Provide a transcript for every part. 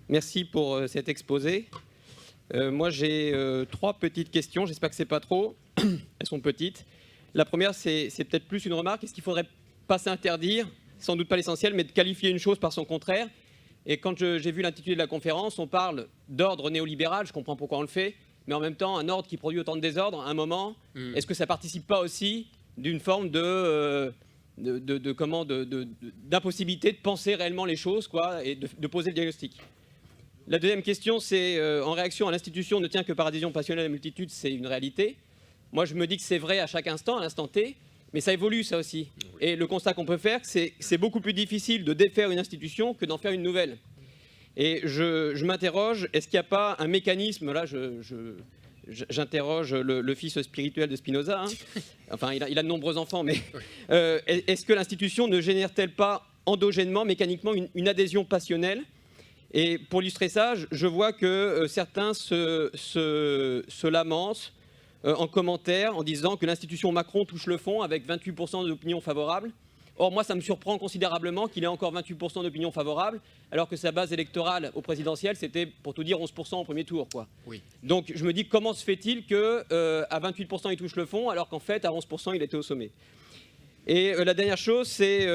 Merci pour cet exposé. Moi, j'ai 3 petites questions. J'espère que c'est pas trop. Elles sont petites. La première, c'est peut-être plus une remarque. Est-ce qu'il faudrait pas s'interdire, sans doute pas l'essentiel, mais de qualifier une chose par son contraire? Et quand j'ai vu l'intitulé de la conférence, on parle d'ordre néolibéral. Je comprends pourquoi on le fait, mais en même temps, un ordre qui produit autant de désordre, à un moment, est-ce que ça participe pas aussi d'une forme d'impossibilité de penser réellement les choses, quoi, et de poser le diagnostic? La deuxième question, c'est en réaction à l'institution ne tient que par adhésion passionnelle à la multitude, c'est une réalité. Moi, je me dis que c'est vrai à chaque instant, à l'instant T, mais ça évolue, ça aussi. Et le constat qu'on peut faire, c'est que c'est beaucoup plus difficile de défaire une institution que d'en faire une nouvelle. Et je m'interroge, est-ce qu'il n'y a pas un mécanisme, là, j'interroge le fils spirituel de Spinoza, hein. Enfin, il a de nombreux enfants, mais est-ce que l'institution ne génère-t-elle pas endogènement, mécaniquement, une adhésion passionnelle? Et pour illustrer ça, je vois que certains se lamentent en commentaire en disant que l'institution Macron touche le fond avec 28% d'opinion favorable. Or, moi, ça me surprend considérablement qu'il ait encore 28% d'opinion favorable, alors que sa base électorale au présidentiel, c'était, pour tout dire, 11% au premier tour, quoi. Oui. Donc, je me dis, comment se fait-il qu'à 28%, il touche le fond, alors qu'en fait, à 11%, il était au sommet? Et la dernière chose, c'est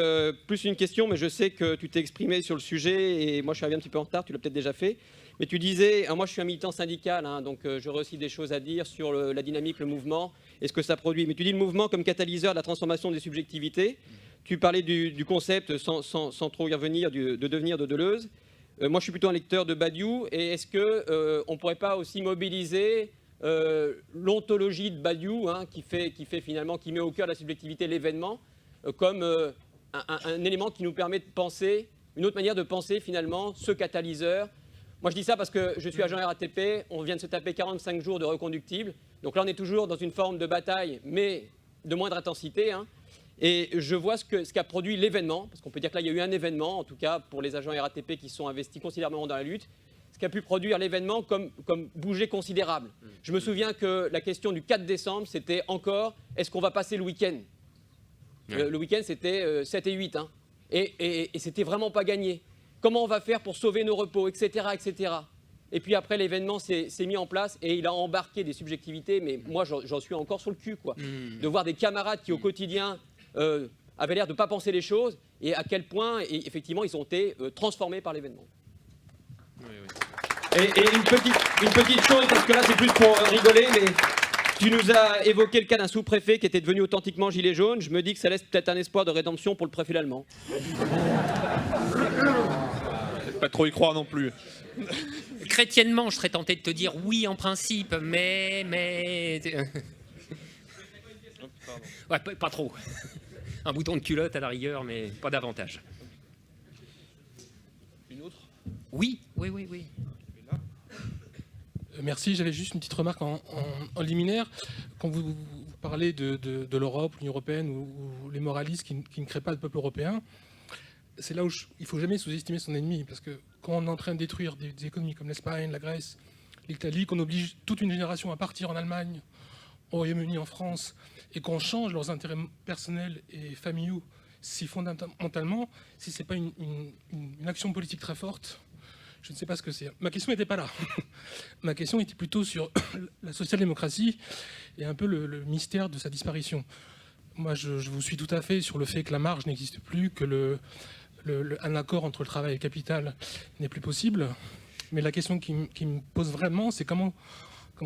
plus une question, mais je sais que tu t'es exprimé sur le sujet, et moi, je suis arrivé un petit peu en retard, tu l'as peut-être déjà fait. Mais tu disais, moi, je suis un militant syndical, hein, donc j'aurais aussi des choses à dire sur la dynamique, le mouvement, et ce que ça produit. Mais tu dis le mouvement comme catalyseur de la transformation des subjectivités. Tu parlais du concept, sans trop y revenir, de devenir de Deleuze. Moi, je suis plutôt un lecteur de Badiou. Et est-ce qu'on ne pourrait pas aussi mobiliser l'ontologie de Badiou, hein, qui met au cœur de la subjectivité l'événement, comme un élément qui nous permet de penser, une autre manière de penser finalement ce catalyseur? Moi, je dis ça parce que je suis agent RATP, on vient de se taper 45 jours de reconductible. Donc là, on est toujours dans une forme de bataille, mais de moindre intensité, hein. Et je vois ce qu'a produit l'événement, parce qu'on peut dire que là, il y a eu un événement, en tout cas pour les agents RATP qui sont investis considérablement dans la lutte, ce qu'a pu produire l'événement comme bouger considérable. Je me souviens que la question du 4 décembre, c'était encore, est-ce qu'on va passer le week-end? Le week-end, c'était 7 et 8, hein. Et c'était vraiment pas gagné. Comment on va faire pour sauver nos repos, etc., etc. Et puis après, l'événement s'est mis en place et il a embarqué des subjectivités, mais moi, j'en suis encore sur le cul, quoi. De voir des camarades qui, au quotidien, avaient l'air de ne pas penser les choses, et à quel point, effectivement, ils ont été transformés par l'événement. Oui, oui. Et une petite chose, parce que là, c'est plus pour rigoler, mais tu nous as évoqué le cas d'un sous-préfet qui était devenu authentiquement gilet jaune. Je me dis que ça laisse peut-être un espoir de rédemption pour le préfet allemand. Pas trop y croire non plus. Chrétiennement, je serais tenté de te dire oui en principe, mais... Ouais, pas trop. Un bouton de culotte à la rigueur, mais pas davantage. Une autre? Oui. Merci, j'avais juste une petite remarque en liminaire. Quand vous parlez de l'Europe, l'Union européenne ou les moralistes qui ne créent pas de peuple européen, c'est là où il ne faut jamais sous-estimer son ennemi, parce que quand on est en train de détruire des économies comme l'Espagne, la Grèce, l'Italie, qu'on oblige toute une génération à partir en Allemagne, au Royaume-Uni, en France, et qu'on change leurs intérêts personnels et familiaux si fondamentalement, si ce n'est pas une action politique très forte, je ne sais pas ce que c'est. Ma question n'était pas là. Ma question était plutôt sur la social-démocratie et un peu le mystère de sa disparition. Moi, je vous suis tout à fait sur le fait que la marge n'existe plus, que un accord entre le travail et le capital n'est plus possible. Mais la question qui me pose vraiment, c'est comment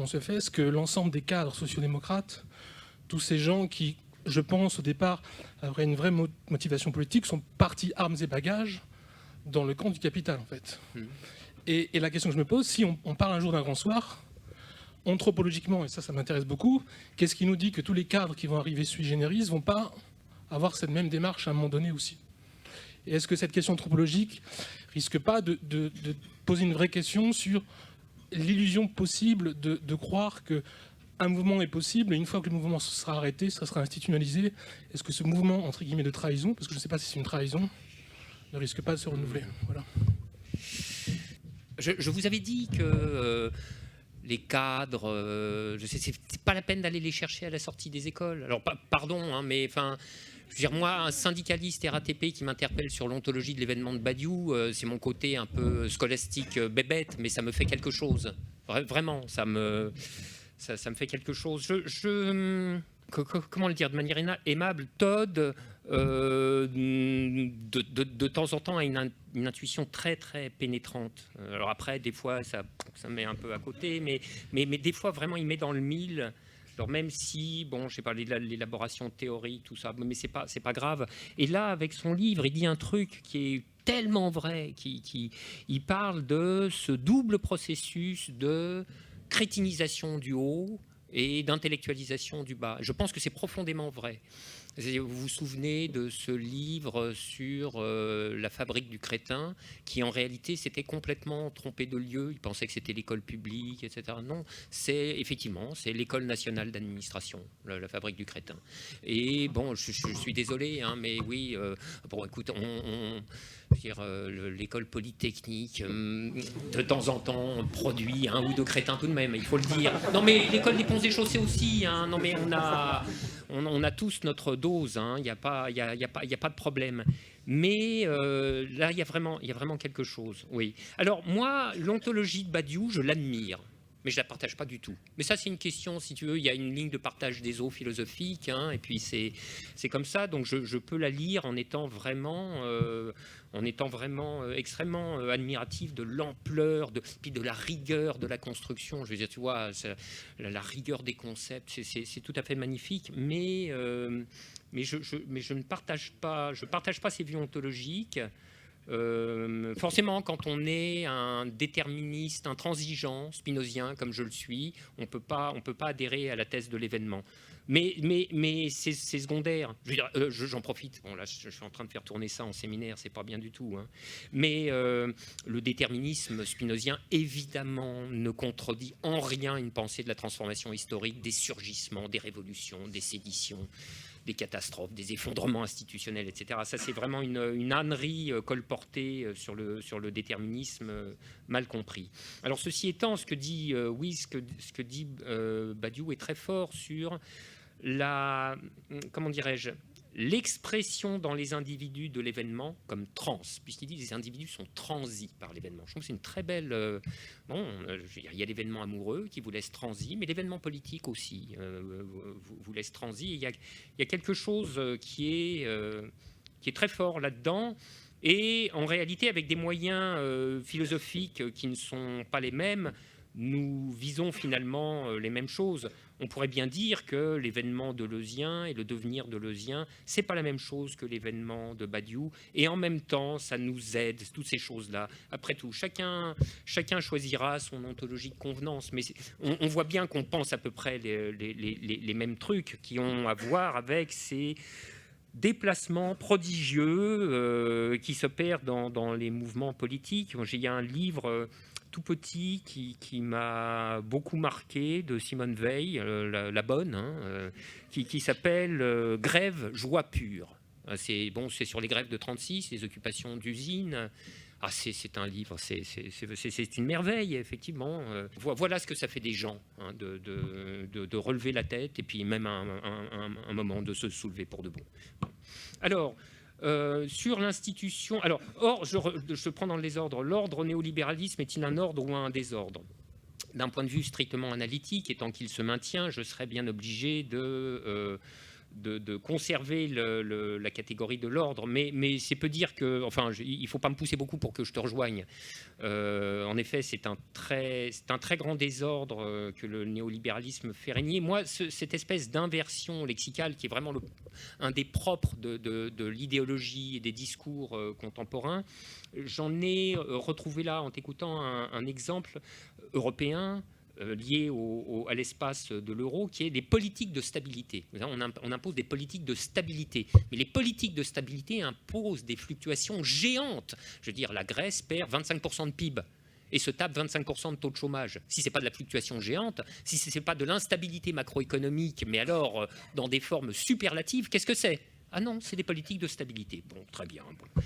se fait ce que l'ensemble des cadres sociodémocrates, tous ces gens qui, je pense, au départ, avaient une vraie motivation politique, sont partis armes et bagages dans le camp du capital, en fait. Et la question que je me pose, si on parle un jour d'un grand soir, anthropologiquement, et ça m'intéresse beaucoup, qu'est-ce qui nous dit que tous les cadres qui vont arriver sui generis ne vont pas avoir cette même démarche à un moment donné aussi? Et est-ce que cette question anthropologique risque pas de poser une vraie question sur l'illusion possible de croire qu'un mouvement est possible, et une fois que le mouvement sera arrêté, ça sera institutionnalisé? Est-ce que ce mouvement, entre guillemets, de trahison, parce que je ne sais pas si c'est une trahison, ne risque pas de se renouveler? Voilà. Je vous avais dit que les cadres, je sais, c'est pas la peine d'aller les chercher à la sortie des écoles. Alors, pardon, hein, mais enfin, Je veux dire, moi, un syndicaliste RATP qui m'interpelle sur l'ontologie de l'événement de Badiou, c'est mon côté un peu scolastique bébête, mais ça me fait quelque chose. Vraiment, ça me fait quelque chose. Comment le dire de manière aimable, Todd, de temps en temps, a une intuition très, très pénétrante. Alors après, des fois, ça met un peu à côté, mais des fois, vraiment, il met dans le mille. Alors même si, bon, je sais pas, l'élaboration théorique, tout ça, mais c'est pas grave. Et là, avec son livre, il dit un truc qui est tellement vrai, il parle de ce double processus de crétinisation du haut et d'intellectualisation du bas. Je pense que c'est profondément vrai. Vous vous souvenez de ce livre sur la fabrique du crétin, qui en réalité s'était complètement trompé de lieu. Il pensait que c'était l'école publique, etc. Non, c'est l'école nationale d'administration, la fabrique du crétin. Et bon, je suis désolé, hein, mais oui, bon, écoute, l'école polytechnique, de temps en temps, produit un ou deux crétins tout de même, il faut le dire. Non, mais l'école des ponts et chaussées aussi, hein. Non, mais on a tous notre dose, hein. Il n'y a pas de problème. Mais là, il y a vraiment quelque chose. Oui. Alors moi, l'ontologie de Badiou, je l'admire, mais je la partage pas du tout. Mais ça, c'est une question, si tu veux, il y a une ligne de partage des eaux philosophiques, hein, et puis c'est comme ça. Donc je peux la lire en étant vraiment extrêmement admiratif de l'ampleur, puis de la rigueur de la construction. Je veux dire, tu vois, la rigueur des concepts, c'est tout à fait magnifique, mais je ne partage pas ces vues ontologiques. Forcément, quand on est un déterministe, intransigeant, spinozien, comme je le suis, on peut pas adhérer à la thèse de l'événement. Mais c'est secondaire. Je veux dire, j'en profite. Bon, là, je suis en train de faire tourner ça en séminaire, c'est pas bien du tout, hein. Mais le déterminisme spinozien, évidemment, ne contredit en rien une pensée de la transformation historique, des surgissements, des révolutions, des séditions, des catastrophes, des effondrements institutionnels, etc. Ça, c'est vraiment une ânerie colportée sur le déterminisme mal compris. Alors, ceci étant, ce que dit Badiou est très fort sur l'expression dans les individus de l'événement comme trans, puisqu'il dit que les individus sont transis par l'événement. Je trouve que c'est une très belle... il y a l'événement amoureux qui vous laisse transi, mais l'événement politique aussi vous laisse transi. Il y a quelque chose qui est très fort là-dedans, et en réalité, avec des moyens philosophiques qui ne sont pas les mêmes, nous visons finalement les mêmes choses. On pourrait bien dire que l'événement deleuzien et le devenir deleuzien, c'est pas la même chose que l'événement de Badiou, et en même temps, ça nous aide, toutes ces choses-là. Après tout, chacun choisira son ontologie de convenance, mais on voit bien qu'on pense à peu près les mêmes trucs qui ont à voir avec ces déplacements prodigieux qui s'opèrent dans les mouvements politiques. Il y a un livre tout petit qui m'a beaucoup marqué de Simone Veil, la bonne, hein, qui s'appelle Grève, joie pure. C'est sur les grèves de 36, les occupations d'usines. Ah, c'est un livre, c'est une merveille, effectivement. Voilà ce que ça fait des gens, hein, de relever la tête, et puis même un moment de se soulever pour de bon. Alors, sur l'institution... Alors, je prends dans les ordres. L'ordre néolibéralisme est-il un ordre ou un désordre ? D'un point de vue strictement analytique, et tant qu'il se maintient, je serais bien obligé de conserver la catégorie de l'ordre, mais c'est peu dire que, enfin, il ne faut pas me pousser beaucoup pour que je te rejoigne. En effet, c'est un très grand désordre que le néolibéralisme fait régner. Moi, cette espèce d'inversion lexicale qui est vraiment un des propres de l'idéologie et des discours contemporains, j'en ai retrouvé là en t'écoutant un exemple européen lié à l'espace de l'euro, qui est des politiques de stabilité. On impose des politiques de stabilité. Mais les politiques de stabilité imposent des fluctuations géantes. Je veux dire, la Grèce perd 25% de PIB et se tape 25% de taux de chômage. Si ce n'est pas de la fluctuation géante, si ce n'est pas de l'instabilité macroéconomique, mais alors dans des formes superlatives, qu'est-ce que c'est ? Ah non, c'est des politiques de stabilité. Bon, très bien. Bon.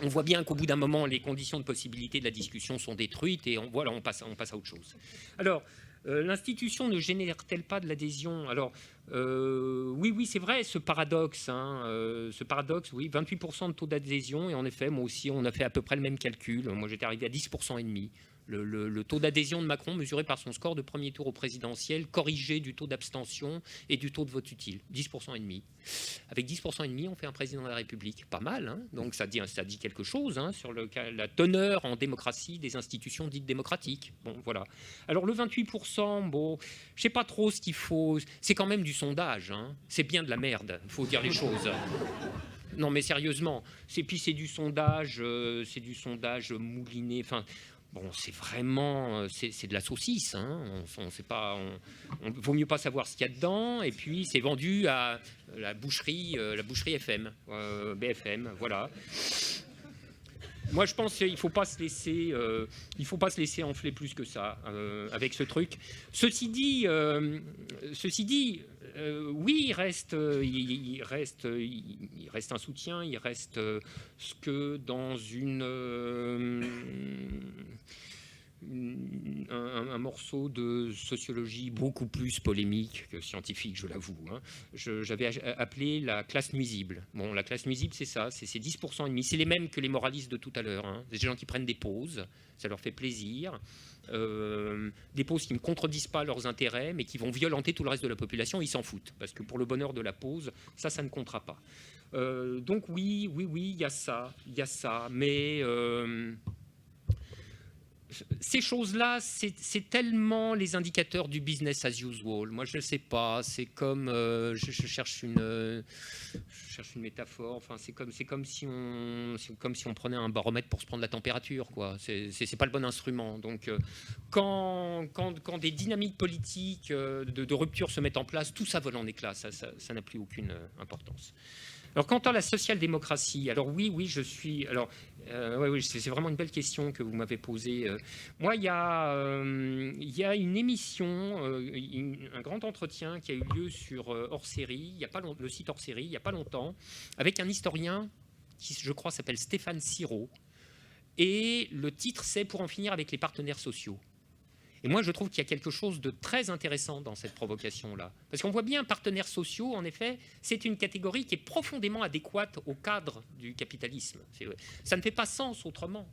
On voit bien qu'au bout d'un moment, les conditions de possibilité de la discussion sont détruites et on passe à autre chose. Alors, L'institution ne génère-t-elle pas de l'adhésion? Alors, oui, c'est vrai, ce paradoxe, oui, 28% de taux d'adhésion, et en effet, moi aussi, on a fait à peu près le même calcul. Moi, j'étais arrivé à 10,5%. Le taux d'adhésion de Macron mesuré par son score de premier tour au présidentiel, corrigé du taux d'abstention et du taux de vote utile, 10,5%. Avec 10,5%, on fait un président de la République. Pas mal, hein. Donc ça dit quelque chose sur la teneur en démocratie des institutions dites démocratiques. Bon, voilà. Alors le 28%, bon, je ne sais pas trop ce qu'il faut. C'est quand même du sondage. Hein. C'est bien de la merde, il faut dire les choses. Non, mais sérieusement. Puis c'est du sondage mouliné. Enfin. Bon, c'est vraiment, c'est de la saucisse. Hein. On sait pas, vaut mieux pas savoir ce qu'il y a dedans. Et puis c'est vendu à la boucherie FM, BFM, voilà. Moi, je pense qu'il faut pas se laisser enfler plus que ça avec ce truc. Ceci dit, oui, il reste un soutien, il reste ce que dans un morceau de sociologie beaucoup plus polémique que scientifique, je l'avoue. Hein. J'avais appelé la classe nuisible. Bon, la classe nuisible, c'est ça, c'est 10,5%. C'est les mêmes que les moralistes de tout à l'heure. Hein. Des gens qui prennent des pauses, ça leur fait plaisir. Des pauses qui ne contredisent pas leurs intérêts, mais qui vont violenter tout le reste de la population, ils s'en foutent. Parce que pour le bonheur de la pause, ça ne comptera pas. Donc oui, il y a ça. Mais... ces choses-là, c'est tellement les indicateurs du business as usual. Moi, je ne sais pas. C'est comme je cherche une métaphore. Enfin, c'est comme si on prenait un baromètre pour se prendre la température, quoi. C'est pas le bon instrument. Donc, quand des dynamiques politiques de rupture se mettent en place, tout ça vole en éclats. Ça n'a plus aucune importance. Alors, quant à la social-démocratie, alors oui, je suis... Alors, oui, c'est vraiment une belle question que vous m'avez posée. Moi, il y a une émission, un grand entretien qui a eu lieu sur Hors-Série, le site Hors-Série, il n'y a pas longtemps, avec un historien qui, je crois, s'appelle Stéphane Siro. Et le titre, c'est « Pour en finir avec les partenaires sociaux ». Et moi, je trouve qu'il y a quelque chose de très intéressant dans cette provocation-là. Parce qu'on voit bien, partenaires sociaux, en effet, c'est une catégorie qui est profondément adéquate au cadre du capitalisme. Ça ne fait pas sens autrement,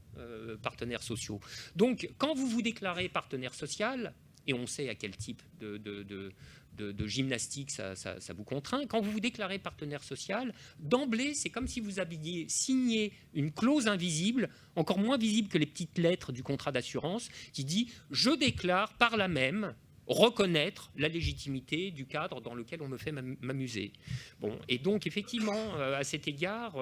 partenaires sociaux. Donc, quand vous vous déclarez partenaire social, et on sait à quel type de gymnastique ça vous contraint, quand vous vous déclarez partenaire social, d'emblée, c'est comme si vous aviez signé une clause invisible, encore moins visible que les petites lettres du contrat d'assurance, qui dit « Je déclare par là même reconnaître la légitimité du cadre dans lequel on me fait m'amuser ». Bon, et donc, effectivement, à cet égard,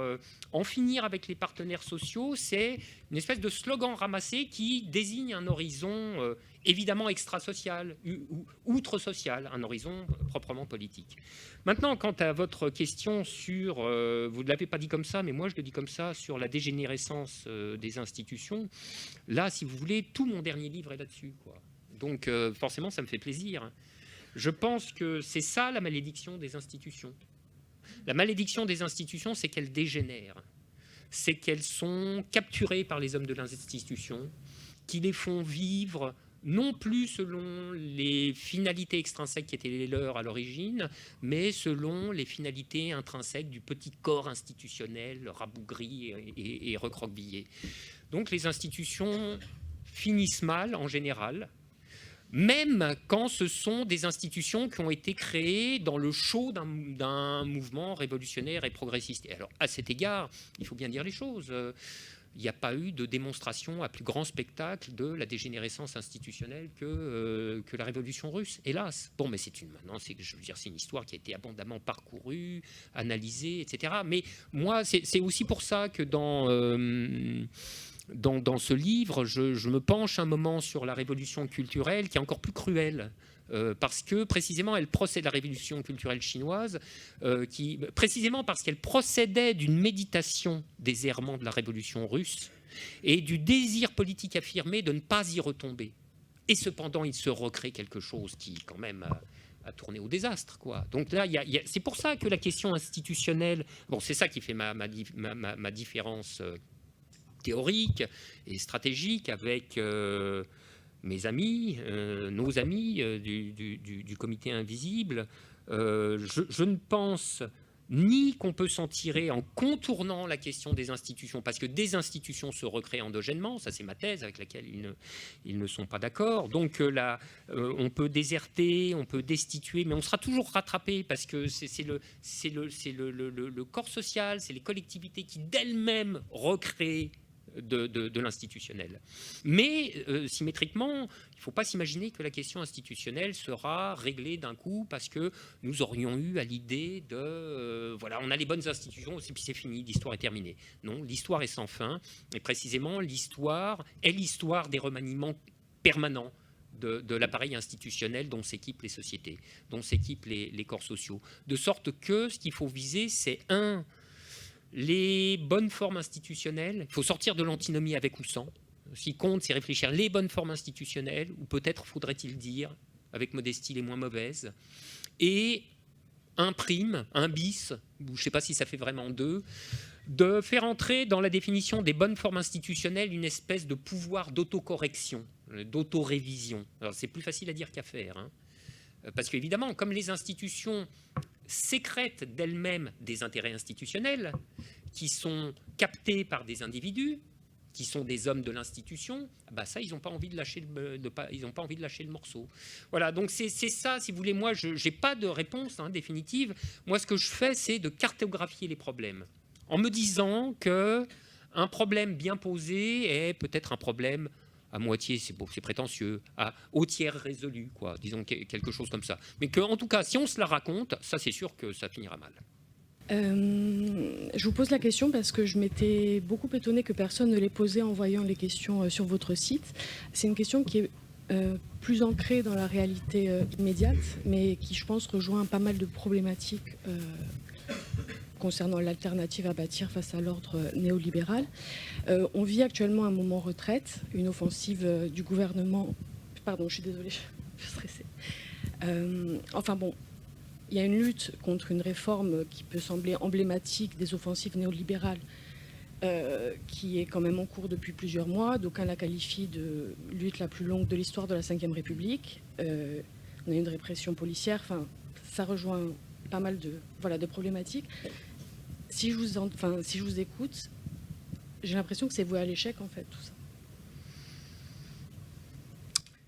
en finir avec les partenaires sociaux, c'est une espèce de slogan ramassé qui désigne un horizon évidemment extra-social ou outre-social, un horizon proprement politique. Maintenant, quant à votre question sur, vous ne l'avez pas dit comme ça, mais moi je le dis comme ça, sur la dégénérescence des institutions, là, si vous voulez, tout mon dernier livre est là-dessus, quoi. Donc, forcément, ça me fait plaisir. Je pense que c'est ça la malédiction des institutions. La malédiction des institutions, c'est qu'elles dégénèrent. C'est qu'elles sont capturées par les hommes de l'institution, qui les font vivre non plus selon les finalités extrinsèques qui étaient les leurs à l'origine, mais selon les finalités intrinsèques du petit corps institutionnel rabougri et recroquevillé. Donc les institutions finissent mal en général, même quand ce sont des institutions qui ont été créées dans le chaud d'un mouvement révolutionnaire et progressiste. Et alors, à cet égard, il faut bien dire les choses. Il n'y a pas eu de démonstration à plus grand spectacle de la dégénérescence institutionnelle que la révolution russe, hélas. Bon, mais c'est une histoire qui a été abondamment parcourue, analysée, etc. Mais moi, c'est aussi pour ça que dans ce livre, je me penche un moment sur la révolution culturelle qui est encore plus cruelle. Parce que précisément elle procède, la révolution culturelle chinoise, précisément parce qu'elle procédait d'une méditation des errements de la révolution russe et du désir politique affirmé de ne pas y retomber. Et cependant, il se recrée quelque chose qui, quand même, a tourné au désastre, quoi. Donc là, c'est pour ça que la question institutionnelle, bon, c'est ça qui fait ma différence théorique et stratégique avec mes amis, nos amis du comité invisible, je ne pense ni qu'on peut s'en tirer en contournant la question des institutions, parce que des institutions se recréent endogènement, ça c'est ma thèse avec laquelle ils ne sont pas d'accord. Donc là, on peut déserter, on peut destituer, mais on sera toujours rattrapé, parce que c'est le corps social, c'est les collectivités qui d'elles-mêmes recréent de l'institutionnel. Mais symétriquement, il ne faut pas s'imaginer que la question institutionnelle sera réglée d'un coup parce que nous aurions eu à l'idée de voilà, on a les bonnes institutions et puis c'est fini, l'histoire est terminée. Non, l'histoire est sans fin, et précisément l'histoire est l'histoire des remaniements permanents de l'appareil institutionnel dont s'équipent les sociétés, dont s'équipent les corps sociaux. De sorte que ce qu'il faut viser, c'est les bonnes formes institutionnelles. Il faut sortir de l'antinomie avec ou sans. Ce qui compte, c'est réfléchir les bonnes formes institutionnelles, ou peut-être faudrait-il dire, avec modestie, les moins mauvaises, et un prime, un bis, ou je ne sais pas si ça fait vraiment deux, de faire entrer dans la définition des bonnes formes institutionnelles une espèce de pouvoir d'autocorrection, d'autorévision. Alors c'est plus facile à dire qu'à faire, hein. Parce qu'évidemment, comme les institutions sécrètent d'elles-mêmes des intérêts institutionnels qui sont captés par des individus, qui sont des hommes de l'institution, bah ça, ils n'ont pas envie de lâcher le morceau. Voilà, donc c'est ça, si vous voulez. Moi, je n'ai pas de réponse définitive. Moi, ce que je fais, c'est de cartographier les problèmes, en me disant qu'un problème bien posé est peut-être un problème à moitié, c'est prétentieux, au tiers résolu, quoi, disons quelque chose comme ça. Mais qu'en tout cas, si on se la raconte, ça c'est sûr que ça finira mal. Je vous pose la question parce que je m'étais beaucoup étonnée que personne ne l'ait posée en voyant les questions sur votre site. C'est une question qui est plus ancrée dans la réalité immédiate, mais qui, je pense, rejoint pas mal de problématiques concernant l'alternative à bâtir face à l'ordre néolibéral. On vit actuellement un moment retraite, une offensive du gouvernement... Pardon, je suis désolée, je suis stressée. Enfin bon, il y a une lutte contre une réforme qui peut sembler emblématique des offensives néolibérales, qui est quand même en cours depuis plusieurs mois. D'aucuns la qualifient de lutte la plus longue de l'histoire de la Ve République. On a une répression policière, enfin, ça rejoint pas mal de problématiques. Si je vous écoute, j'ai l'impression que c'est voué à l'échec, en fait, tout ça.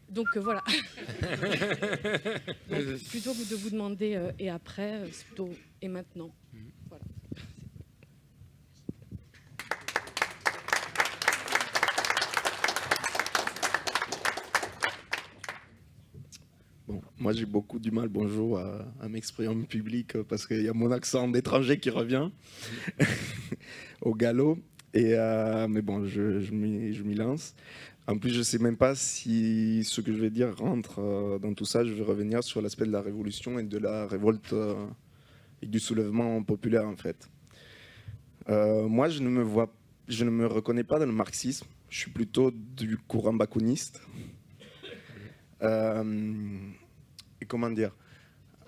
Donc voilà. Donc, plutôt que de vous demander et après, c'est plutôt et maintenant. Voilà. Bon, moi j'ai beaucoup du mal, bonjour, à m'exprimer en public parce qu'il y a mon accent d'étranger qui revient au galop. Mais bon, je m'y lance. En plus, je ne sais même pas si ce que je vais dire rentre dans tout ça. Je vais revenir sur l'aspect de la révolution et de la révolte et du soulèvement populaire, en fait. Moi, je ne me reconnais pas dans le marxisme. Je suis plutôt du courant bakouniste. Et comment dire,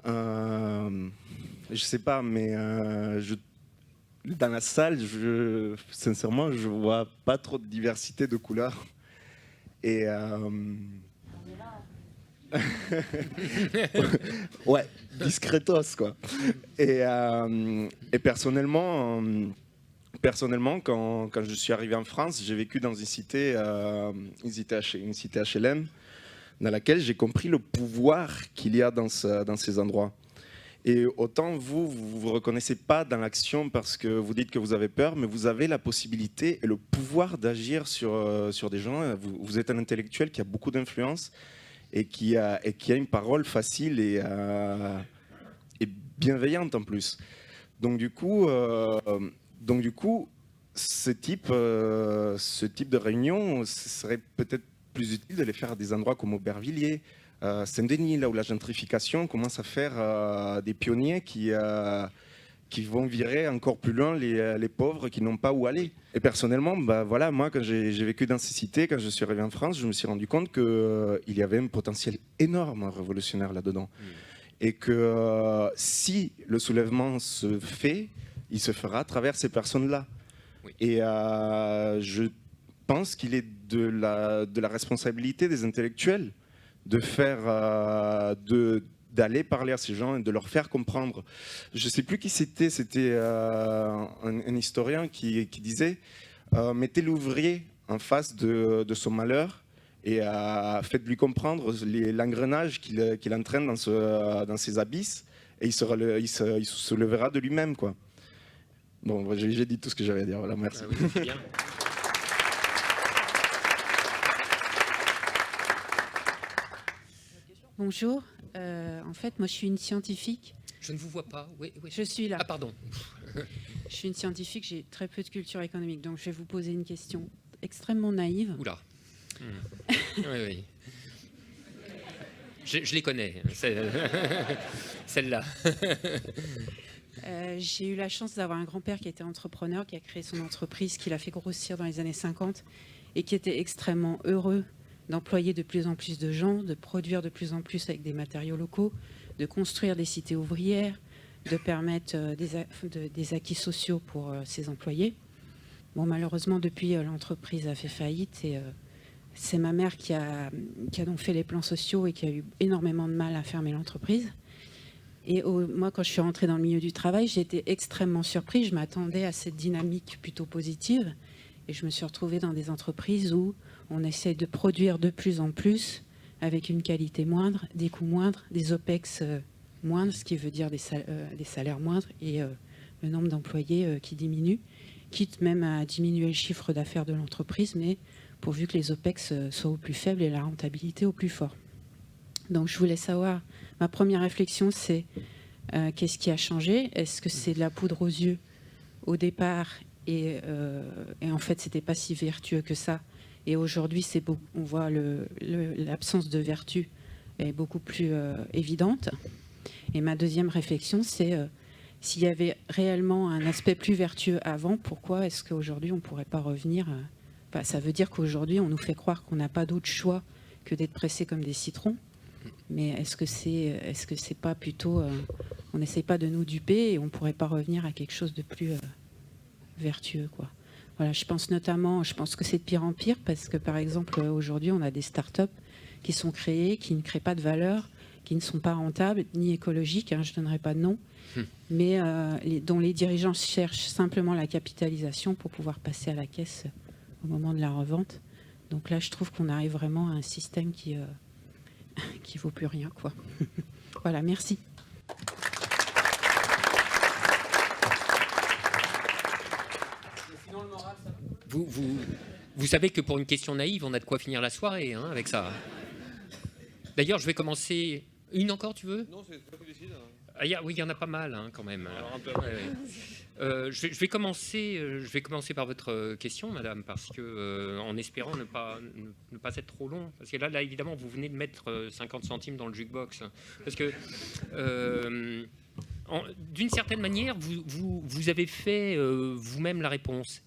je sais pas, mais dans la salle, sincèrement, je vois pas trop de diversité de couleurs. Et ouais, discretos, quoi. Et personnellement, quand je suis arrivé en France, j'ai vécu dans une cité HLM, dans laquelle j'ai compris le pouvoir qu'il y a dans ces endroits. Et autant vous reconnaissez pas dans l'action parce que vous dites que vous avez peur, mais vous avez la possibilité et le pouvoir d'agir sur des gens. Vous êtes un intellectuel qui a beaucoup d'influence et qui a une parole facile et bienveillante en plus. Donc du coup, ce type de réunion, ce serait peut-être plus utile de les faire à des endroits comme Aubervilliers, Saint-Denis, là où la gentrification commence à faire des pionniers qui vont virer encore plus loin les pauvres qui n'ont pas où aller. Et personnellement, voilà, moi, quand j'ai vécu dans ces cités, quand je suis arrivé en France, je me suis rendu compte qu'il y avait un potentiel énorme révolutionnaire là-dedans. Et que si le soulèvement se fait, il se fera à travers ces personnes-là. Oui. Et je pense qu'il est de la responsabilité des intellectuels de faire, d'aller parler à ces gens et de leur faire comprendre. Je ne sais plus qui c'était un historien qui disait mettez l'ouvrier en face de son malheur et faites-lui comprendre l'engrenage qu'il entraîne dans ses abysses et il se soulèvera de lui-même, quoi. Bon, j'ai dit tout ce que j'avais à dire. Voilà, merci. Ah oui, c'est bien. Bonjour. En fait, moi, je suis une scientifique. Je ne vous vois pas. Oui, oui. Je suis là. Ah, pardon. Je suis une scientifique, j'ai très peu de culture économique, donc je vais vous poser une question extrêmement naïve. Oula. Oui, oui. Je les connais, celle-là. J'ai eu la chance d'avoir un grand-père qui était entrepreneur, qui a créé son entreprise, qui l'a fait grossir dans les années 50 et qui était extrêmement heureux d'employer de plus en plus de gens, de produire de plus en plus avec des matériaux locaux, de construire des cités ouvrières, de permettre des acquis sociaux pour ses employés. Bon, malheureusement, depuis, l'entreprise a fait faillite et c'est ma mère qui a donc fait les plans sociaux et qui a eu énormément de mal à fermer l'entreprise. Et moi, quand je suis rentrée dans le milieu du travail, j'ai été extrêmement surprise. Je m'attendais à cette dynamique plutôt positive. Et je me suis retrouvée dans des entreprises où on essaie de produire de plus en plus avec une qualité moindre, des coûts moindres, des OPEX moindres, ce qui veut dire des salaires moindres et le nombre d'employés qui diminue, quitte même à diminuer le chiffre d'affaires de l'entreprise, mais pourvu que les OPEX soient au plus faible et la rentabilité au plus fort. Donc je voulais savoir, ma première réflexion, c'est qu'est-ce qui a changé? Est-ce que c'est de la poudre aux yeux au départ et en fait, c'était pas si vertueux que ça. Et aujourd'hui, on voit l'absence de vertu est beaucoup plus évidente. Et ma deuxième réflexion, c'est s'il y avait réellement un aspect plus vertueux avant, pourquoi est-ce qu'aujourd'hui, on ne pourrait pas revenir ça veut dire qu'aujourd'hui, on nous fait croire qu'on n'a pas d'autre choix que d'être pressé comme des citrons. Mais est-ce que c'est pas plutôt... on n'essaie pas de nous duper et on ne pourrait pas revenir à quelque chose de plus vertueux, quoi. Voilà, je pense que c'est de pire en pire parce que, par exemple, aujourd'hui, on a des startups qui sont créées, qui ne créent pas de valeur, qui ne sont pas rentables, ni écologiques, je ne donnerai pas de nom, mais dont les dirigeants cherchent simplement la capitalisation pour pouvoir passer à la caisse au moment de la revente. Donc là, je trouve qu'on arrive vraiment à un système qui vaut plus rien, quoi. Voilà, merci. Vous savez que pour une question naïve, on a de quoi finir la soirée avec ça. D'ailleurs, je vais commencer... Une encore, tu veux? Non, c'est toi qui décides. Oui, il y en a pas mal quand même. Alors, un peu. Je vais commencer par votre question, madame, parce que en espérant ne pas être trop long, parce que là, évidemment, vous venez de mettre 50 centimes dans le jukebox, parce que d'une certaine manière, vous avez fait vous-même la réponse.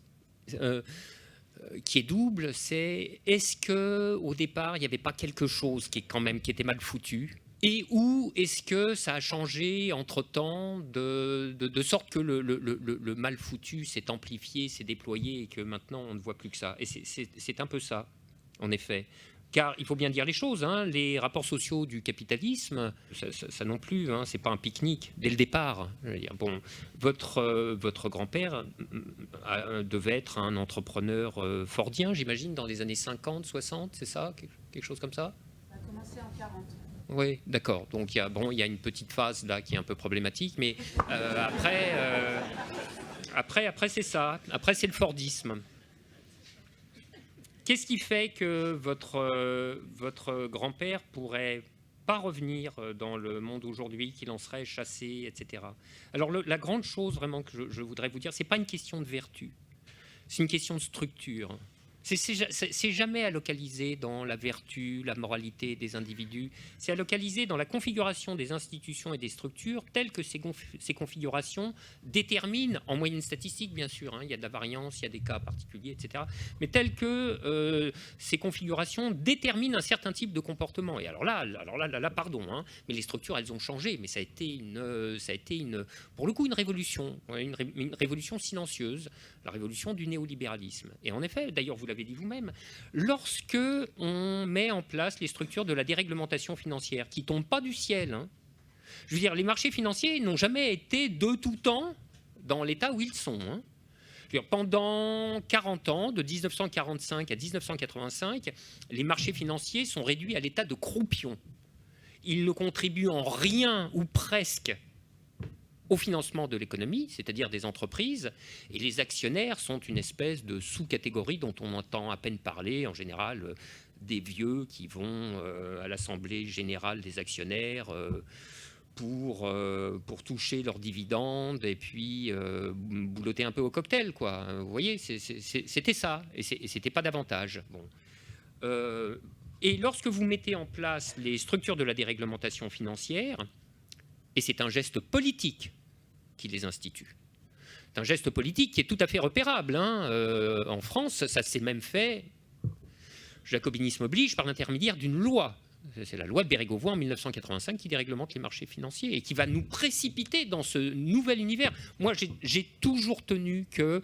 Qui est double, c'est est-ce que au départ il n'y avait pas quelque chose qui était mal foutu, et où est-ce que ça a changé entre-temps de sorte que le mal foutu s'est amplifié, s'est déployé et que maintenant on ne voit plus que ça. Et c'est un peu ça, en effet. Car il faut bien dire les choses, les rapports sociaux du capitalisme, ça non plus, c'est pas un pique-nique dès le départ. Je veux dire, bon, votre grand-père devait être un entrepreneur fordien, j'imagine, dans les années 50, 60, c'est ça? Quelque chose comme ça? Ça a commencé en 40. Oui, d'accord. Donc il y a une petite phase là qui est un peu problématique, mais après c'est ça. Après c'est le fordisme. Qu'est-ce qui fait que votre grand-père pourrait pas revenir dans le monde aujourd'hui, qu'il en serait chassé, etc. Alors la grande chose vraiment que je voudrais vous dire, c'est pas une question de vertu, c'est une question de structure. C'est jamais à localiser dans la vertu, la moralité des individus, c'est à localiser dans la configuration des institutions et des structures telles que ces configurations déterminent, en moyenne statistique bien sûr, il y a de la variance, il y a des cas particuliers, etc., mais telles que ces configurations déterminent un certain type de comportement. Et alors là pardon, mais les structures elles ont changé, mais ça a été pour le coup une révolution, une révolution silencieuse, la révolution du néolibéralisme. Et en effet, d'ailleurs vous l'avez dit vous-même, lorsque on met en place les structures de la déréglementation financière, qui ne tombent pas du ciel, hein. Je veux dire, les marchés financiers n'ont jamais été de tout temps dans l'état où ils sont, hein. Je veux dire, pendant 40 ans, de 1945 à 1985, les marchés financiers sont réduits à l'état de croupion. Ils ne contribuent en rien ou presque au financement de l'économie, c'est-à-dire des entreprises, et les actionnaires sont une espèce de sous-catégorie dont on entend à peine parler, en général des vieux qui vont à l'Assemblée générale des actionnaires pour toucher leurs dividendes et puis boulotter un peu au cocktail, quoi. Vous voyez, c'était ça, et c'était pas davantage. Bon. Et lorsque vous mettez en place les structures de la déréglementation financière, et c'est un geste politique qui les institue. C'est un geste politique qui est tout à fait repérable, hein. En France, ça s'est même fait, jacobinisme oblige, par l'intermédiaire d'une loi. C'est la loi de Bérégovoy en 1985 qui déréglemente les marchés financiers et qui va nous précipiter dans ce nouvel univers. Moi, j'ai toujours tenu que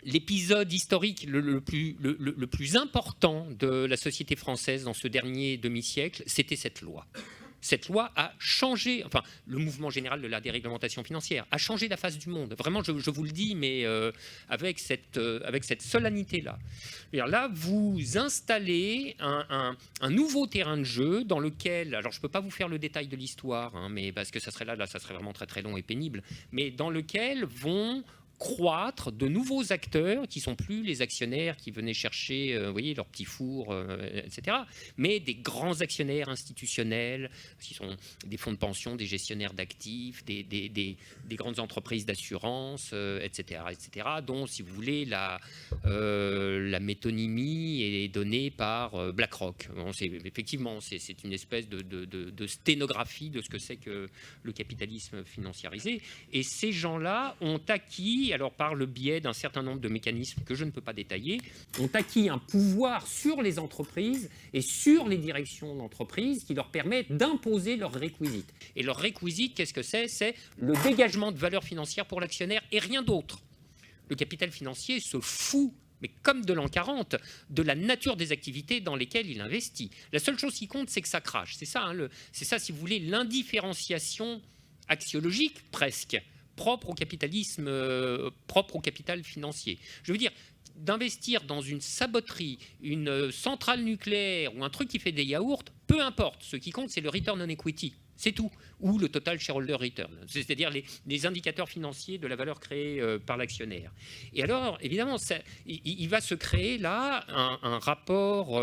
l'épisode historique le plus important de la société française dans ce dernier demi-siècle, c'était cette loi. Cette loi a changé, enfin, le mouvement général de la déréglementation financière a changé la face du monde. Vraiment, je vous le dis, mais avec cette solennité-là. Là, vous installez un nouveau terrain de jeu dans lequel, alors je ne peux pas vous faire le détail de l'histoire, hein, mais parce que ça serait là, ça serait vraiment très très long et pénible, mais dans lequel vont croître de nouveaux acteurs qui ne sont plus les actionnaires qui venaient chercher vous voyez, leur petit four, etc., mais des grands actionnaires institutionnels, qui sont des fonds de pension, des gestionnaires d'actifs, des grandes entreprises d'assurance, etc., dont, si vous voulez, la métonymie est donnée par BlackRock. Bon, effectivement, c'est une espèce de sténographie de ce que c'est que le capitalisme financiarisé. Et ces gens-là ont acquis, alors par le biais d'un certain nombre de mécanismes que je ne peux pas détailler, ont acquis un pouvoir sur les entreprises et sur les directions d'entreprises qui leur permet d'imposer leurs réquisites. Et leurs réquisites, qu'est-ce que c'est ? C'est le dégagement de valeur financière pour l'actionnaire et rien d'autre. Le capital financier se fout, mais comme de l'an 40, de la nature des activités dans lesquelles il investit. La seule chose qui compte, c'est que ça crache. C'est ça, hein, c'est ça, si vous voulez, l'indifférenciation axiologique, presque, propre au capitalisme, propre au capital financier. Je veux dire, d'investir dans une saboterie, une centrale nucléaire ou un truc qui fait des yaourts, peu importe. Ce qui compte, c'est le return on equity. C'est tout. Ou le total shareholder return. C'est-à-dire les indicateurs financiers de la valeur créée par l'actionnaire. Et alors, évidemment, il va se créer là un rapport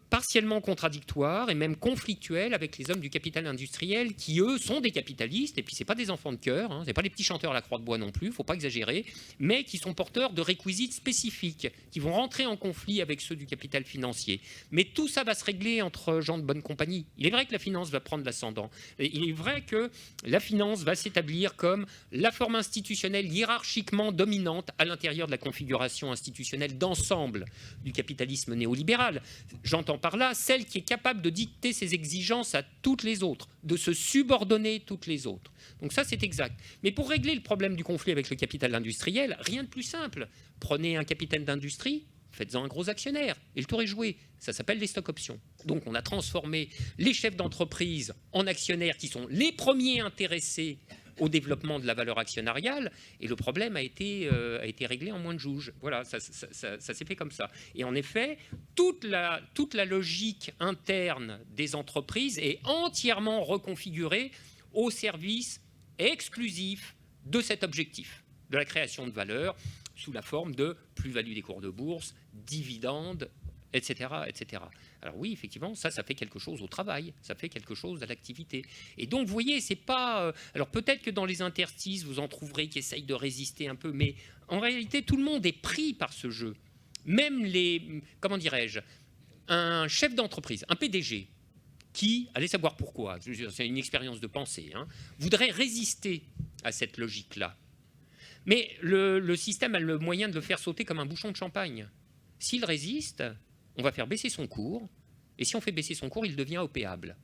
partiellement contradictoire et même conflictuel avec les hommes du capital industriel qui, eux, sont des capitalistes, et puis c'est pas des enfants de cœur, hein, c'est pas les petits chanteurs à la croix de bois non plus, faut pas exagérer, mais qui sont porteurs de réquisites spécifiques, qui vont rentrer en conflit avec ceux du capital financier. Mais tout ça va se régler entre gens de bonne compagnie. Il est vrai que la finance va prendre l'ascendant. Il est vrai que la finance va s'établir comme la forme institutionnelle hiérarchiquement dominante à l'intérieur de la configuration institutionnelle d'ensemble du capitalisme néolibéral. J'entends par là celle qui est capable de dicter ses exigences à toutes les autres, de se subordonner toutes les autres. Donc ça, c'est exact. Mais pour régler le problème du conflit avec le capital industriel, rien de plus simple. Prenez un capitaine d'industrie, faites-en un gros actionnaire, et le tour est joué. Ça s'appelle les stock options. Donc on a transformé les chefs d'entreprise en actionnaires qui sont les premiers intéressés au développement de la valeur actionnariale, et le problème a été réglé en moins de jauge. Voilà, ça s'est fait comme ça. Et en effet, toute la logique interne des entreprises est entièrement reconfigurée au service exclusif de cet objectif, de la création de valeur sous la forme de plus-value des cours de bourse, dividendes, etc., etc. Alors oui, effectivement, ça fait quelque chose au travail, ça fait quelque chose à l'activité. Et donc, vous voyez, c'est pas... alors peut-être que dans les interstices, vous en trouverez qui essayent de résister un peu, mais en réalité, tout le monde est pris par ce jeu. Même les... comment dirais-je ? Un chef d'entreprise, un PDG, qui, allez savoir pourquoi, c'est une expérience de pensée, hein, voudrait résister à cette logique-là. Mais le système a le moyen de le faire sauter comme un bouchon de champagne. S'il résiste, on va faire baisser son cours, et si on fait baisser son cours, il devient opéable.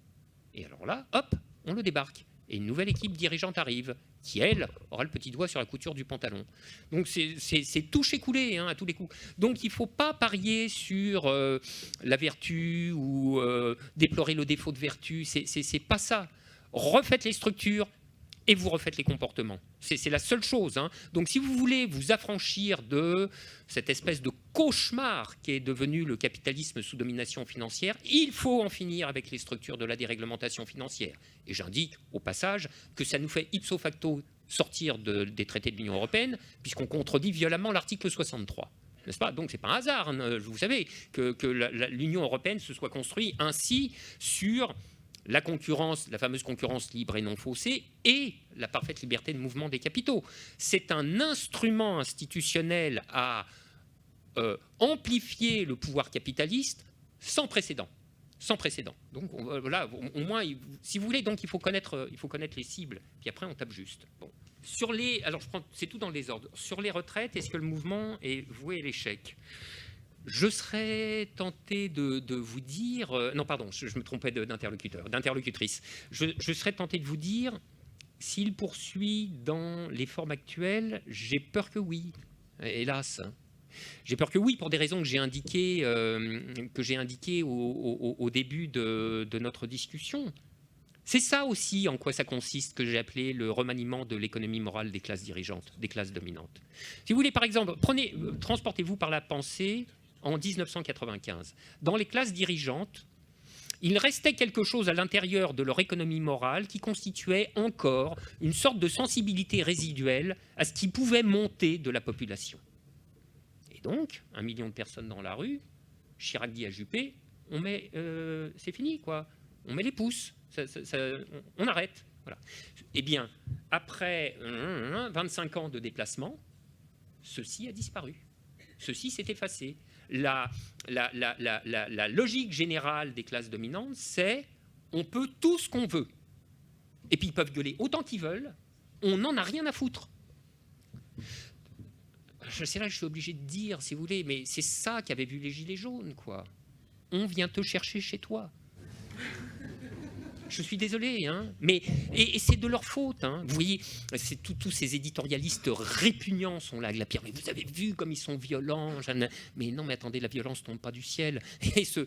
Et alors là, hop, on le débarque. Et une nouvelle équipe dirigeante arrive, qui, elle, aura le petit doigt sur la couture du pantalon. Donc c'est toucher coulé à tous les coups. Donc il ne faut pas parier sur la vertu ou déplorer le défaut de vertu. C'est pas ça. Refaites les structures et vous refaites les comportements. C'est la seule chose. Donc si vous voulez vous affranchir de cette espèce de cauchemar qui est devenu le capitalisme sous domination financière, il faut en finir avec les structures de la déréglementation financière. Et j'indique au passage que ça nous fait ipso facto sortir des traités de l'Union européenne, puisqu'on contredit violemment l'article 63. N'est-ce pas ? Donc, ce n'est pas un hasard, vous savez, que l'Union européenne se soit construite ainsi sur la concurrence, la fameuse concurrence libre et non faussée, et la parfaite liberté de mouvement des capitaux. C'est un instrument institutionnel à amplifier le pouvoir capitaliste sans précédent. Sans précédent. Donc voilà, au moins, si vous voulez, donc il faut connaître les cibles, puis après on tape juste. Bon. Alors c'est tout dans les ordres. Sur les retraites, est-ce que le mouvement est voué à l'échec ? Je serais tenté de vous dire... non, pardon, je me trompais d'interlocutrice. Je serais tenté de vous dire, s'il poursuit dans les formes actuelles, j'ai peur que oui, hélas. J'ai peur que oui, pour des raisons que j'ai indiquées au début de notre discussion. C'est ça aussi en quoi ça consiste, que j'ai appelé le remaniement de l'économie morale des classes dirigeantes, des classes dominantes. Si vous voulez, par exemple, transportez-vous par la pensée en 1995. Dans les classes dirigeantes, il restait quelque chose à l'intérieur de leur économie morale qui constituait encore une sorte de sensibilité résiduelle à ce qui pouvait monter de la population. Et donc, 1 million de personnes dans la rue, Chirac dit à Juppé, c'est fini, quoi. On met les pouces, on arrête. Voilà. Eh bien, après 25 ans de déplacement, ceci a disparu. Ceci s'est effacé. La logique générale des classes dominantes, c'est on peut tout ce qu'on veut. Et puis ils peuvent gueuler autant qu'ils veulent, on n'en a rien à foutre. C'est là que je suis obligé de dire, si vous voulez, mais c'est ça qu'avaient vu les Gilets jaunes, quoi. On vient te chercher chez toi. Je suis désolé, mais et c'est de leur faute. Vous voyez, tous ces éditorialistes répugnants sont là avec la pierre. Mais vous avez vu comme ils sont violents. Mais non, mais attendez, la violence tombe pas du ciel. Et c'est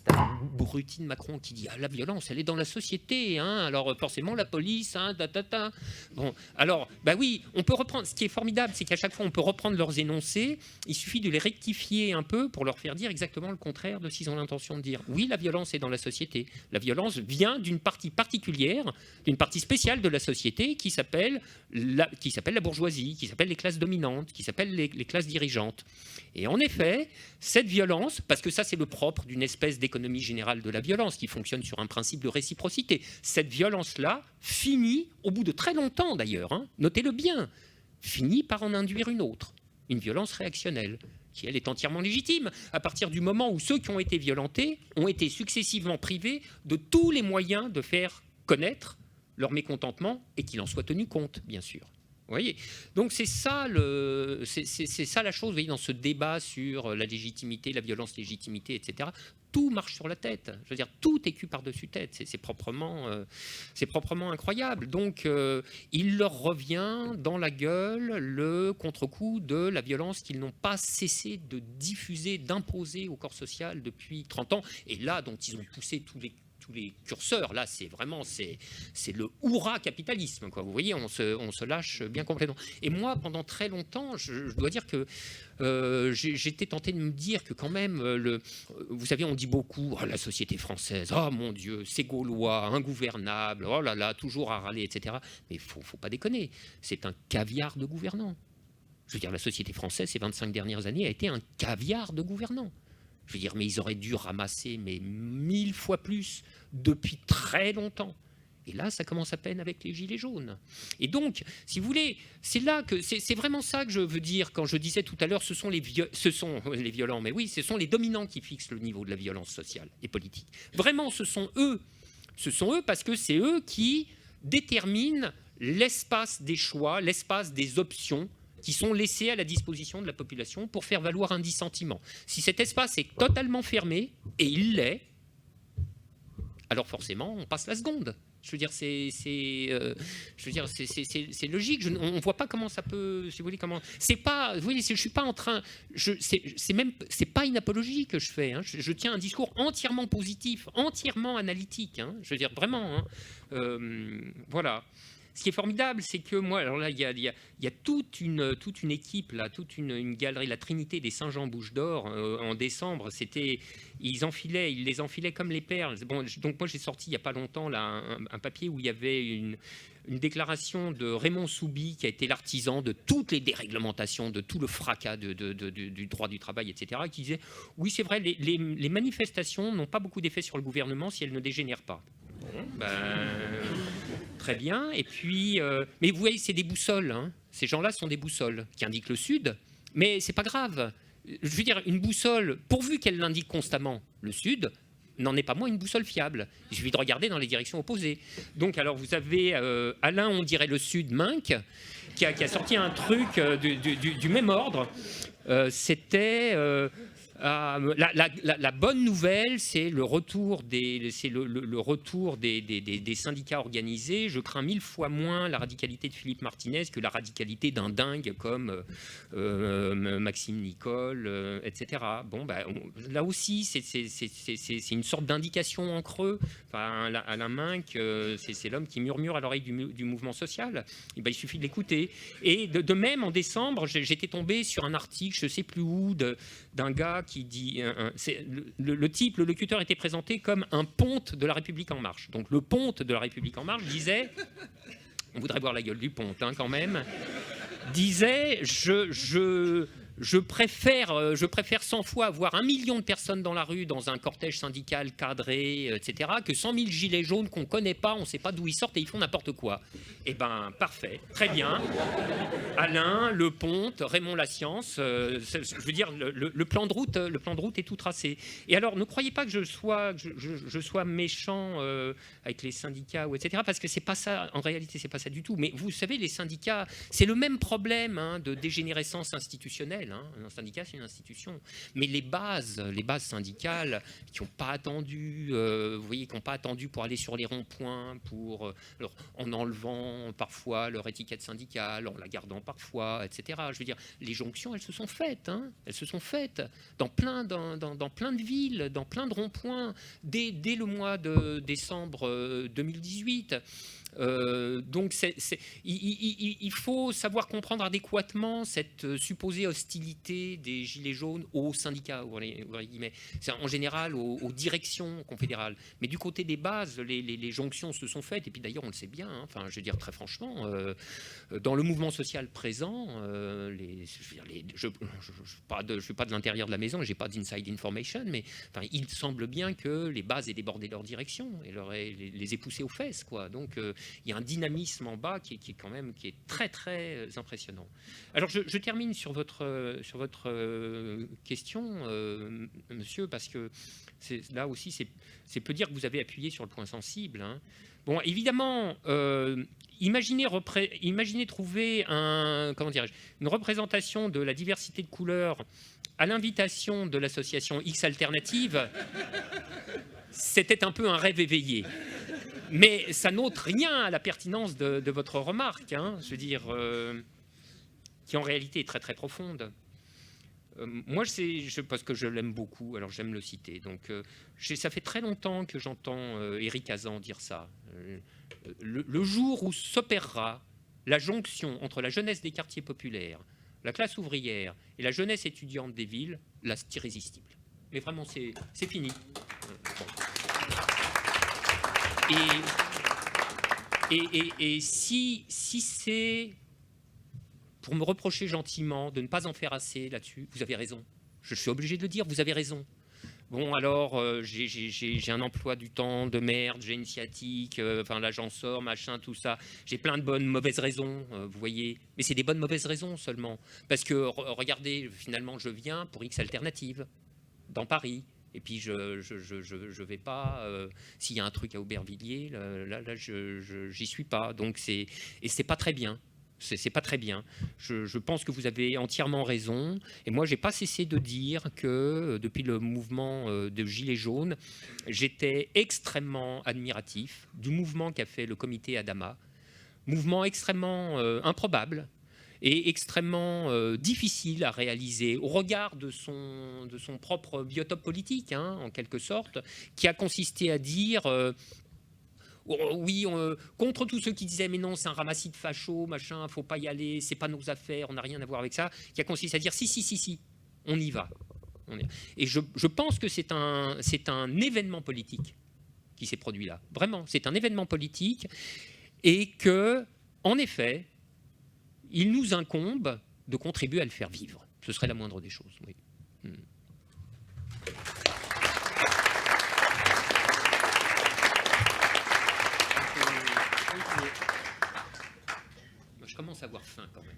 un abruti de Macron qui dit la violence, elle est dans la société. Alors forcément, la police, Bon, alors, oui, on peut reprendre. Ce qui est formidable, c'est qu'à chaque fois, on peut reprendre leurs énoncés. Il suffit de les rectifier un peu pour leur faire dire exactement le contraire de ce qu'ils ont l'intention de dire. Oui, la violence est dans la société. La violence vient d'une partie particulière, d'une partie spéciale de la société qui s'appelle la bourgeoisie, qui s'appelle les classes dominantes, qui s'appelle les classes dirigeantes. Et en effet, cette violence, parce que ça c'est le propre d'une espèce d'économie générale de la violence qui fonctionne sur un principe de réciprocité, cette violence-là finit, au bout de très longtemps d'ailleurs, notez-le bien, finit par en induire une autre, une violence réactionnelle, qui, elle, est entièrement légitime, à partir du moment où ceux qui ont été violentés ont été successivement privés de tous les moyens de faire connaître leur mécontentement et qu'il en soit tenu compte, bien sûr. Vous voyez ? Donc c'est ça la chose, vous voyez, dans ce débat sur la légitimité, la violence-légitimité, etc. Tout marche sur la tête. Je veux dire, tout est cul par-dessus tête. C'est proprement incroyable. Donc, il leur revient dans la gueule le contre-coup de la violence qu'ils n'ont pas cessé de diffuser, d'imposer au corps social depuis 30 ans. Et là, dont ils ont poussé tous les curseurs, là, c'est le hurrah capitalisme, quoi. Vous voyez, on se lâche bien complètement. Et moi, pendant très longtemps, je dois dire que j'étais tenté de me dire que quand même, vous savez, on dit beaucoup la société française, oh mon Dieu, c'est gaulois, ingouvernable, oh là là, toujours à râler, etc. Mais faut pas déconner, c'est un caviar de gouvernants. Je veux dire, la société française, ces 25 dernières années, a été un caviar de gouvernants. Je veux dire, mais ils auraient dû ramasser 1000 fois plus depuis très longtemps. Et là, ça commence à peine avec les Gilets jaunes. Et donc, si vous voulez, c'est là que c'est vraiment ça que je veux dire quand je disais tout à l'heure, ce sont les violents, mais oui, ce sont les dominants qui fixent le niveau de la violence sociale et politique. Vraiment, ce sont eux parce que c'est eux qui déterminent l'espace des choix, l'espace des options qui sont laissés à la disposition de la population pour faire valoir un dissentiment. Si cet espace est totalement fermé, et il l'est, alors forcément, on passe la seconde. Je veux dire, c'est logique. On ne voit pas comment ça peut, si vous voulez, comment. C'est pas, vous voyez, je suis pas en train. C'est pas une apologie que je fais. Hein. Je tiens un discours entièrement positif, entièrement analytique. Hein. Je veux dire vraiment. Hein. Voilà. Ce qui est formidable, c'est que moi, alors là, il y a toute une équipe, là, toute une galerie, la Trinité des Saint-Jean Bouche d'Or, en décembre, ils les enfilaient comme les perles. Bon, donc moi, j'ai sorti il n'y a pas longtemps là, un papier où il y avait une déclaration de Raymond Soubi, qui a été l'artisan de toutes les déréglementations, de tout le fracas du droit du travail, etc., qui disait, oui, c'est vrai, les manifestations n'ont pas beaucoup d'effet sur le gouvernement si elles ne dégénèrent pas. Très bien. Et puis, mais vous voyez, c'est des boussoles. Hein. Ces gens-là sont des boussoles qui indiquent le sud, mais c'est pas grave. Je veux dire, une boussole, pourvu qu'elle l'indique constamment le sud, n'en est pas moins une boussole fiable. Il suffit de regarder dans les directions opposées. Donc, alors, vous avez Alain, on dirait le sud, Minck, qui a sorti un truc du même ordre. C'était... la bonne nouvelle, c'est le retour des syndicats organisés. Je crains 1000 fois moins la radicalité de Philippe Martinez que la radicalité d'un dingue comme Maxime Nicole, etc. Bon, là aussi, c'est une sorte d'indication en creux. Enfin, Alain Minck, c'est l'homme qui murmure à l'oreille du mouvement social. Et il suffit de l'écouter. Et de même, en décembre, j'étais tombé sur un article, je ne sais plus où, d'un gars qui dit, le type, le locuteur était présenté comme un ponte de la République en marche. Donc le ponte de la République en marche disait, on voudrait voir la gueule du ponte hein, quand même, disait je préfère 100 fois avoir 1 million de personnes dans la rue dans un cortège syndical cadré, etc., que 100 000 gilets jaunes qu'on ne connaît pas, on ne sait pas d'où ils sortent et ils font n'importe quoi. Eh bien, parfait, très bien. Alain, Le Ponte, Raymond Lascience, je veux dire, le plan de route est tout tracé. Et alors, ne croyez pas que je sois méchant avec les syndicats, etc., parce que c'est pas ça, en réalité, c'est pas ça du tout. Mais vous savez, les syndicats, c'est le même problème hein, de dégénérescence institutionnelle. Un syndicat, c'est une institution. Mais les bases syndicales qui n'ont pas attendu, vous voyez, qui n'ont pas attendu pour aller sur les ronds-points, en enlevant parfois leur étiquette syndicale, en la gardant parfois, etc. Je veux dire, les jonctions, elles se sont faites. Hein, elles se sont faites dans plein de villes, dans plein de ronds-points, dès le mois de décembre 2018. Donc il faut savoir comprendre adéquatement cette supposée hostilité des Gilets jaunes aux syndicats, c'est en général aux directions confédérales. Mais du côté des bases, les jonctions se sont faites, et puis d'ailleurs on le sait bien, hein, enfin, je veux dire très franchement, dans le mouvement social présent, je ne suis pas de l'intérieur de la maison, je n'ai pas d'inside information, mais enfin, il semble bien que les bases aient débordé leur direction et les aient poussés aux fesses, quoi. Donc il y a un dynamisme en bas qui est très très impressionnant. Alors je termine sur votre question, monsieur, parce que là aussi c'est peu dire que vous avez appuyé sur le point sensible. Hein. Bon, évidemment, imaginez trouver une représentation de la diversité de couleurs à l'invitation de l'association X Alternative. C'était un peu un rêve éveillé. Mais ça n'ôte rien à la pertinence de votre remarque, hein, je veux dire, qui en réalité est très très profonde. Moi, parce que je l'aime beaucoup, alors j'aime le citer. Donc, ça fait très longtemps que j'entends Éric Hazan dire ça. Le jour où s'opérera la jonction entre la jeunesse des quartiers populaires, la classe ouvrière et la jeunesse étudiante des villes, là, c'est irrésistible. Mais vraiment, c'est fini. Bon. Et si c'est pour me reprocher gentiment de ne pas en faire assez là-dessus, vous avez raison. Je suis obligé de le dire, vous avez raison. Bon, alors, j'ai un emploi du temps de merde, j'ai une sciatique, enfin là j'en sors, machin, tout ça. J'ai plein de bonnes, mauvaises raisons, vous voyez. Mais c'est des bonnes, mauvaises raisons seulement. Parce que, regardez, finalement, je viens pour X Alternative, dans Paris. Et puis je vais pas, s'il y a un truc à Aubervilliers, là j'y suis pas. Donc c'est pas très bien. C'est pas très bien. Je pense que vous avez entièrement raison. Et moi, j'ai pas cessé de dire que depuis le mouvement de Gilets jaunes, j'étais extrêmement admiratif du mouvement qu'a fait le comité Adama. Mouvement extrêmement improbable et extrêmement difficile à réaliser au regard de son propre biotope politique, hein, en quelque sorte, qui a consisté à dire... oui, contre tous ceux qui disaient mais non, c'est un ramassis de fachos, machin, faut pas y aller, c'est pas nos affaires, on n'a rien à voir avec ça, qui a consisté à dire si, on y va. Et je pense que c'est un événement politique qui s'est produit là. Vraiment, c'est un événement politique et que, en effet, il nous incombe de contribuer à le faire vivre. Ce serait la moindre des choses. Oui. Je commence à avoir faim quand même.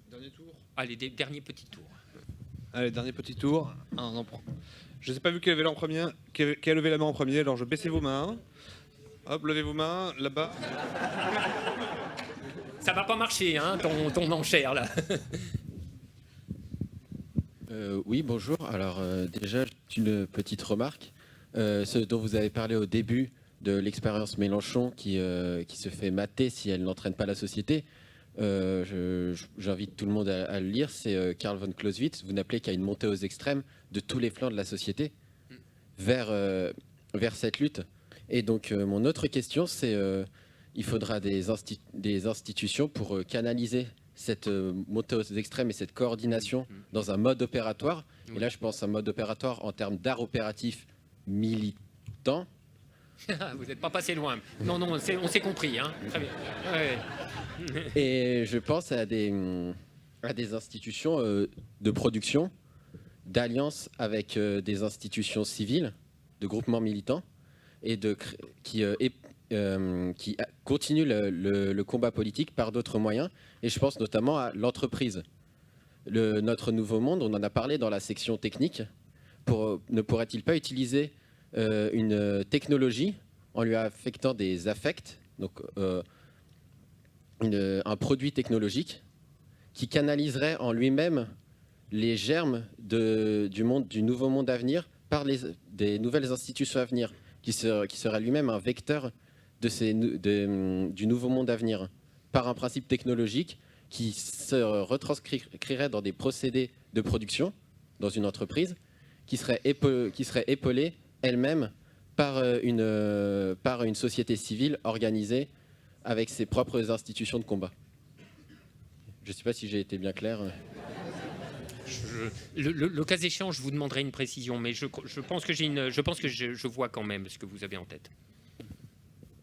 Dernier tour. Allez, dernier petit tour. Allez, dernier petit tour. Je n'ai pas vu qui a levé la main en premier, alors je baissez vos mains. Hop, levez vos mains, là-bas. Ça va pas marcher, hein, ton enchère, là. Oui, bonjour. Alors, déjà, une petite remarque. Ce dont vous avez parlé au début de l'expérience Mélenchon qui se fait mater si elle n'entraîne pas la société, j'invite tout le monde à le lire. C'est Karl von Clausewitz. Vous n'appelez qu'à une montée aux extrêmes de tous les flancs de la société vers cette lutte. Et donc, mon autre question, c'est il faudra des institutions pour canaliser cette montée aux extrêmes et cette coordination dans un mode opératoire. Et là, je pense à un mode opératoire en termes d'art opératif militant. Vous n'êtes pas passé loin. Non, on s'est compris. Hein. Très bien. Ouais. Et je pense à des institutions de production, d'alliance avec des institutions civiles, de groupements militants, et qui continuent le combat politique par d'autres moyens. Et je pense notamment à l'entreprise. Notre nouveau monde, on en a parlé dans la section technique, ne pourrait-il pas utiliser une technologie en lui affectant des affects, donc un produit technologique qui canaliserait en lui-même les germes du nouveau monde à venir par des nouvelles institutions à venir, qui serait lui-même un vecteur du nouveau monde à venir, par un principe technologique qui se retranscrirait dans des procédés de production dans une entreprise, qui serait épaulée elle-même par une société civile organisée avec ses propres institutions de combat. Je ne sais pas si j'ai été bien clair. Le cas échéant, je vous demanderai une précision, mais je pense que je vois quand même ce que vous avez en tête.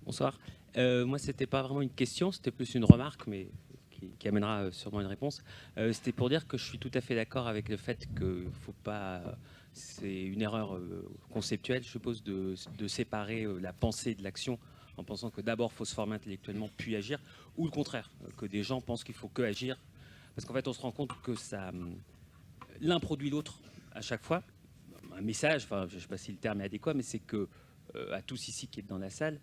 Bonsoir. Moi, c'était pas vraiment une question, c'était plus une remarque, mais qui amènera sûrement une réponse. C'était pour dire que je suis tout à fait d'accord avec le fait que faut pas. C'est une erreur conceptuelle, je suppose, de séparer la pensée de l'action en pensant que d'abord il faut se former intellectuellement puis agir, ou le contraire, que des gens pensent qu'il faut que agir, parce qu'en fait on se rend compte que l'un produit l'autre à chaque fois. Un message, enfin je ne sais pas si le terme est adéquat, mais c'est que à tous ici qui êtes dans la salle,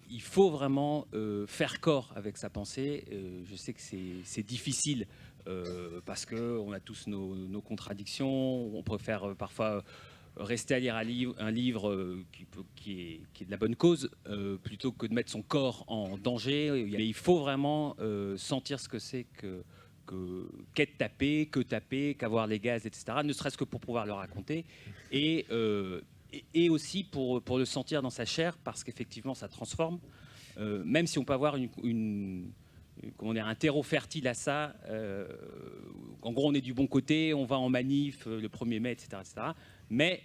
il faut vraiment faire corps avec sa pensée. Je sais que c'est difficile parce qu'on a tous nos contradictions. On préfère parfois rester à lire un livre qui est de la bonne cause plutôt que de mettre son corps en danger. Mais il faut vraiment sentir ce que c'est qu'être tapé, qu'avoir les gaz, etc. Ne serait-ce que pour pouvoir le raconter. Et aussi pour le sentir dans sa chair, parce qu'effectivement ça transforme, même si on peut avoir un terreau fertile à ça. En gros, on est du bon côté, on va en manif le 1er mai, etc. Mais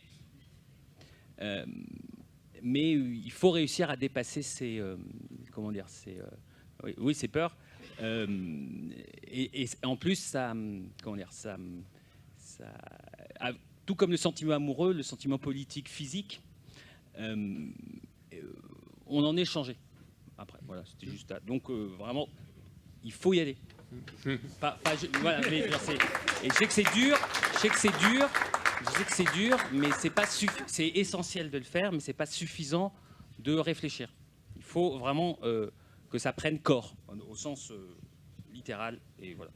il faut réussir à dépasser ces peurs. Et en plus, tout comme le sentiment amoureux, le sentiment politique, physique, on en est changé. Après, voilà, c'était juste ça. Donc, vraiment, il faut y aller. Voilà, mais, et je sais que c'est dur, mais c'est essentiel de le faire, mais c'est pas suffisant de réfléchir. faut vraiment que ça prenne corps, au sens littéral. Et voilà.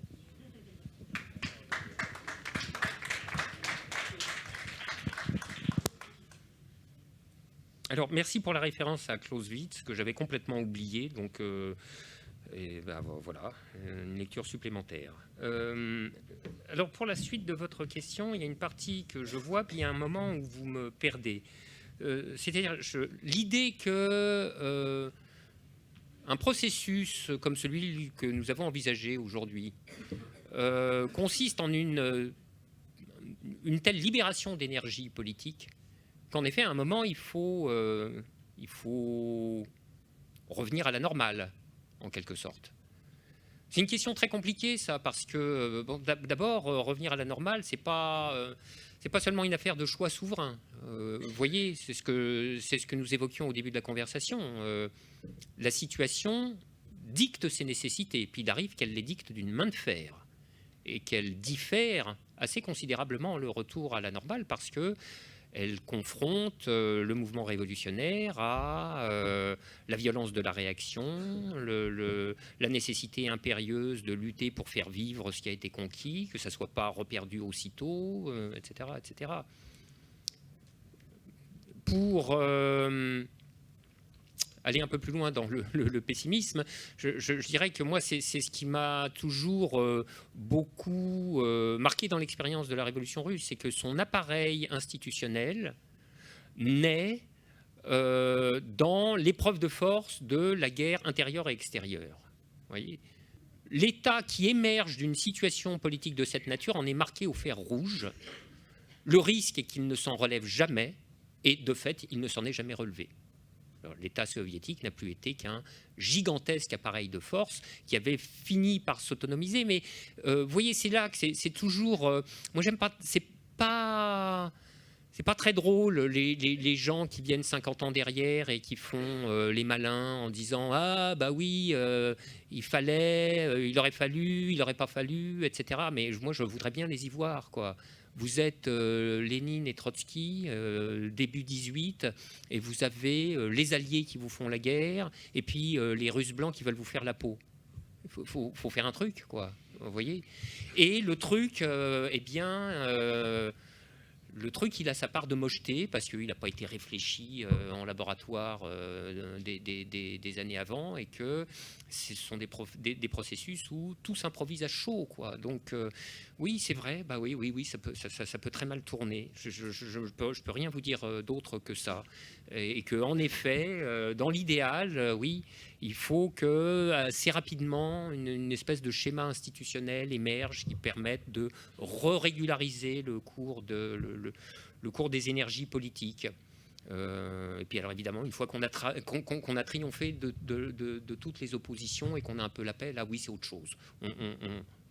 Alors, merci pour la référence à Clausewitz, que j'avais complètement oublié. Donc, voilà, une lecture supplémentaire. Alors, pour la suite de votre question, il y a une partie que je vois, puis il y a un moment où vous me perdez. C'est-à-dire l'idée que un processus comme celui que nous avons envisagé aujourd'hui consiste en une telle libération d'énergie politique qu'en effet, à un moment, il faut revenir à la normale, en quelque sorte. C'est une question très compliquée, ça, parce que, bon, d'abord, revenir à la normale, c'est pas seulement une affaire de choix souverain. Vous voyez, c'est ce que nous évoquions au début de la conversation. La situation dicte ses nécessités, puis il arrive qu'elle les dicte d'une main de fer, et qu'elle diffère assez considérablement le retour à la normale, parce que elle confronte le mouvement révolutionnaire à la violence de la réaction, la nécessité impérieuse de lutter pour faire vivre ce qui a été conquis, que ça ne soit pas reperdu aussitôt, etc., etc. Pour aller un peu plus loin dans le pessimisme, je dirais que moi, c'est ce qui m'a toujours beaucoup marqué dans l'expérience de la Révolution russe, c'est que son appareil institutionnel naît dans l'épreuve de force de la guerre intérieure et extérieure. Vous voyez, l'État qui émerge d'une situation politique de cette nature en est marqué au fer rouge. Le risque est qu'il ne s'en relève jamais, et de fait, il ne s'en est jamais relevé. L'État soviétique n'a plus été qu'un gigantesque appareil de force qui avait fini par s'autonomiser. Mais vous voyez, c'est là que c'est toujours... moi, j'aime pas... C'est pas très drôle, les gens qui viennent 50 ans derrière et qui font les malins en disant « Ah, bah oui, il fallait, il aurait fallu, il n'aurait pas fallu, etc. » Mais moi, je voudrais bien les y voir, quoi. Vous êtes Lénine et Trotsky, début 18, et vous avez les Alliés qui vous font la guerre, et puis les Russes blancs qui veulent vous faire la peau. Il faut faire un truc, quoi. Vous voyez. Et le truc, le truc, il a sa part de mocheté, parce qu'il n'a pas été réfléchi en laboratoire des années avant, et que ce sont des processus où tout s'improvise à chaud, quoi. Donc, oui, c'est vrai, bah oui, ça peut très mal tourner. Je peux rien vous dire d'autre que ça. Et qu'en effet, dans l'idéal, oui, il faut que assez rapidement, une espèce de schéma institutionnel émerge qui permette de régulariser le cours des énergies politiques. Et puis alors évidemment, une fois qu'on a triomphé de toutes les oppositions et qu'on a un peu la paix, là oui, c'est autre chose.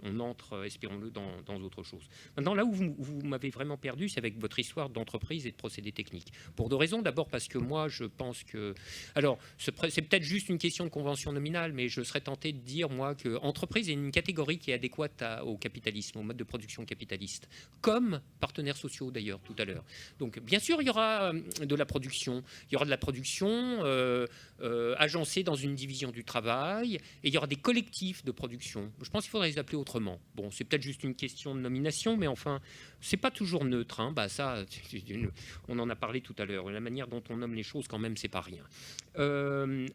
On entre, espérons-le, dans autre chose. Maintenant, là où vous m'avez vraiment perdu, c'est avec votre histoire d'entreprise et de procédés techniques. Pour deux raisons. D'abord parce que moi, je pense que... Alors, c'est peut-être juste une question de convention nominale, mais je serais tenté de dire, moi, qu'entreprise est une catégorie qui est adéquate au capitalisme, au mode de production capitaliste, comme partenaires sociaux, d'ailleurs, tout à l'heure. Donc, bien sûr, il y aura de la production. Il y aura de la production agencée dans une division du travail, et il y aura des collectifs de production. Je pense qu'il faudrait les appeler autrement. Bon, c'est peut-être juste une question de nomination, mais enfin, c'est pas toujours neutre. Hein. Bah, ça, on en a parlé tout à l'heure. La manière dont on nomme les choses, quand même, c'est pas rien.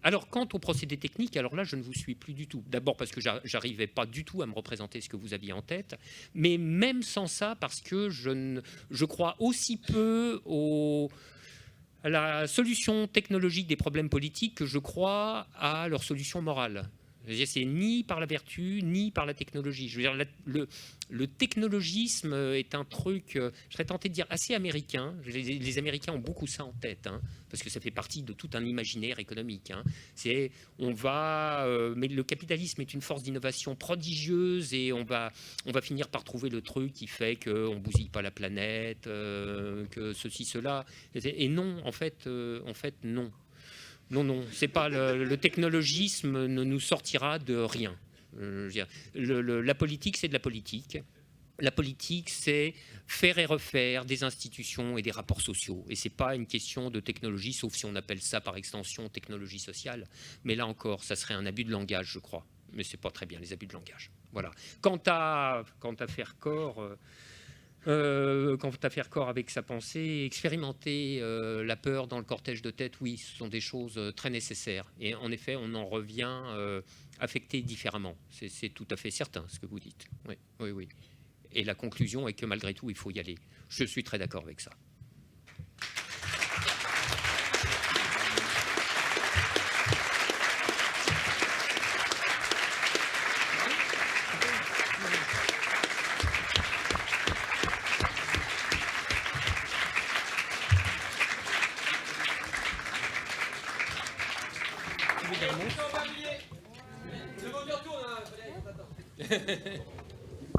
Alors, quant au procédé technique, alors là, je ne vous suis plus du tout. D'abord parce que j'arrivais pas du tout à me représenter ce que vous aviez en tête, mais même sans ça, parce que je crois aussi peu à la solution technologique des problèmes politiques que je crois à leur solution morale. C'est ni par la vertu, ni par la technologie. Je veux dire, le technologisme est un truc, je serais tenté de dire, assez américain. Les Américains ont beaucoup ça en tête, hein, parce que ça fait partie de tout un imaginaire économique. Hein. Mais le capitalisme est une force d'innovation prodigieuse et on va finir par trouver le truc qui fait qu'on ne bousille pas la planète, que ceci, cela. Et non, en fait non. Non, c'est pas le technologisme ne nous sortira de rien. La politique, c'est de la politique. La politique, c'est faire et refaire des institutions et des rapports sociaux. Et ce n'est pas une question de technologie, sauf si on appelle ça par extension technologie sociale. Mais là encore, ça serait un abus de langage, je crois. Mais ce n'est pas très bien, les abus de langage. Voilà. Quant à faire corps avec sa pensée, expérimenter la peur dans le cortège de tête, oui, ce sont des choses très nécessaires. Et en effet, on en revient affecté différemment. C'est tout à fait certain, ce que vous dites. Oui, oui, oui. Et la conclusion est que malgré tout, il faut y aller. Je suis très d'accord avec ça. Le monde retourne, hein.